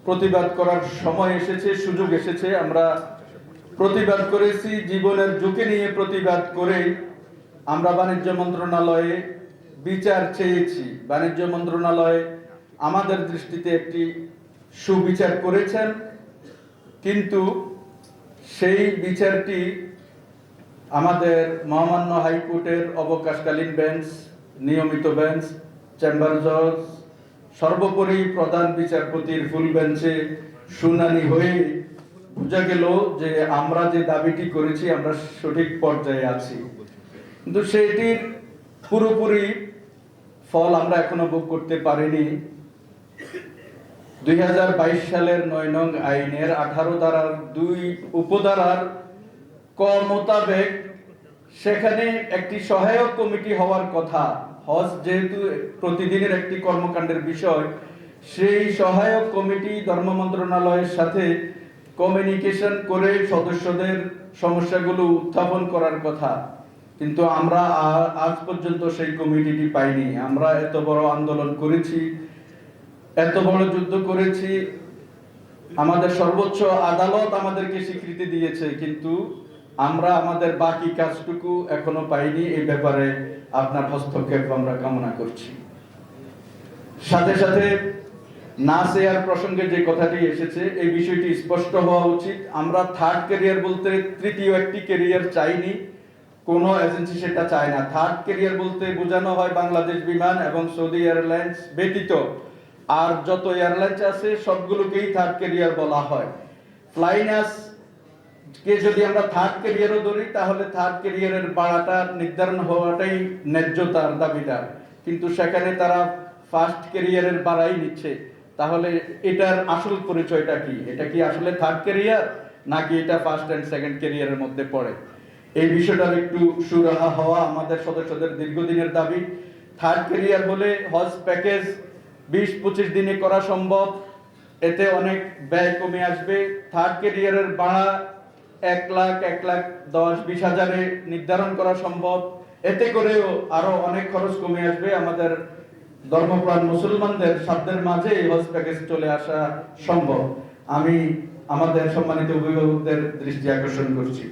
প্রতিবাদ করার সময় এসেছে, সুযোগ এসেছে। আমরা প্রতিবাদ করেছি, জীবনের ঝুঁকি নিয়ে প্রতিবাদ করে আমরা বাণিজ্য মন্ত্রণালয়ে বিচার চেয়েছি। বাণিজ্য মন্ত্রণালয় আমাদের দৃষ্টিতে একটি সুবিচার করেছেন, কিন্তু সেই বিচারটি আমাদের মহামান্য হাইকোর্টের অবকাশকালীন বেঞ্চ, নিয়মিত বেঞ্চ, চেম্বার জজ, সর্বোপরি প্রধান বিচারপতির ফুল বেঞ্চে শুনানি হয়ে বোঝা গেল যে আমরা যে দাবিটি করেছি আমরা সঠিক পর্যায়ে আছি, কিন্তু সেটির পুরোপুরি ফল আমরা এখনো ভোগ করতে পারিনি। 2022 সালের 9 নং আইনের 18 ধারার 2 উপধারার ক মোতাবেক সেখানে একটি সহায়ক কমিটি হওয়ার কথা। হজ যেহেতু প্রতিদিনের একটি কর্মকাণ্ডের বিষয়, সেই সহায়ক কমিটি ধর্ম মন্ত্রণালয়ের সাথে কমিউনিকেশন করে সদস্যদের সমস্যাগুলো উত্থাপন করার কথা, কিন্তু আমরা আজ পর্যন্ত সেই কমিটিটি পাইনি। আমরা এত বড় আন্দোলন করেছি, এত বড় যুদ্ধ করেছি, আমাদের সর্বোচ্চ আদালত আমাদেরকে স্বীকৃতি দিয়েছে, কিন্তু আমরা আমাদের বাকি কাজটুকু এখনো পাইনি। এই ব্যাপারে আপনার হস্তক্ষেপ আমরা কামনা করছি। সাথে সাথে নাসেয়ার প্রসঙ্গে যে কথাটি এসেছে, এই বিষয়টি স্পষ্ট হওয়া উচিত। আমরা থার্ড ক্যারিয়ার বলতে তৃতীয় একটি ক্যারিয়ার চাইনি, কোনো এজেন্সি সেটা চায় না। থার্ড ক্যারিয়ার বলতে বোঝানো হয় বাংলাদেশ বিমান এবং সৌদি এয়ারলাইন্স ব্যতীত আর যত এয়ারলাইন্স আছে সবগুলোকেই থার্ড ক্যারিয়ার বলা হয়। ফ্লাইনাস কে যদি আমরা থার্ড ক্যারিয়ারও ধরি, তাহলে থার্ড ক্যারিয়ারের ভাড়াটা নির্ধারণ হওয়াটাই ন্যায্যতার দাবিদার, কিন্তু সেখানে তারা ফার্স্ট ক্যারিয়ারের ভাড়াই নিচ্ছে। তাহলে এটার আসল পরিচয়টা কি? এটা কি আসলে থার্ড ক্যারিয়ার, নাকি এটা ফার্স্ট এন্ড সেকেন্ড ক্যারিয়ারের মধ্যে পড়ে? এই বিষয়টার একটু সুরাহা হওয়া আমাদের সদস্যদের দীর্ঘদিনের দাবি। থার্ড ক্যারিয়ার হলে হজ প্যাকেজ 20-25 দিনে করা সম্ভব, এতে অনেক ব্যয় কমে আসবে। থার্ড ক্যারিয়ারের ভাড়া 1 লাখ, 1,10,20 হাজারে নির্ধারণ করা সম্ভব, এতে করেও আরো অনেক খরচ কমে আসবে। আমাদের ধর্মপ্রাণ মুসলমানদের সাধ্যের মাঝে এই হজ প্যাকেজ চলে আসা সম্ভব। আমি আমাদের সম্মানিত অভিভাবকদের দৃষ্টি আকর্ষণ করছি।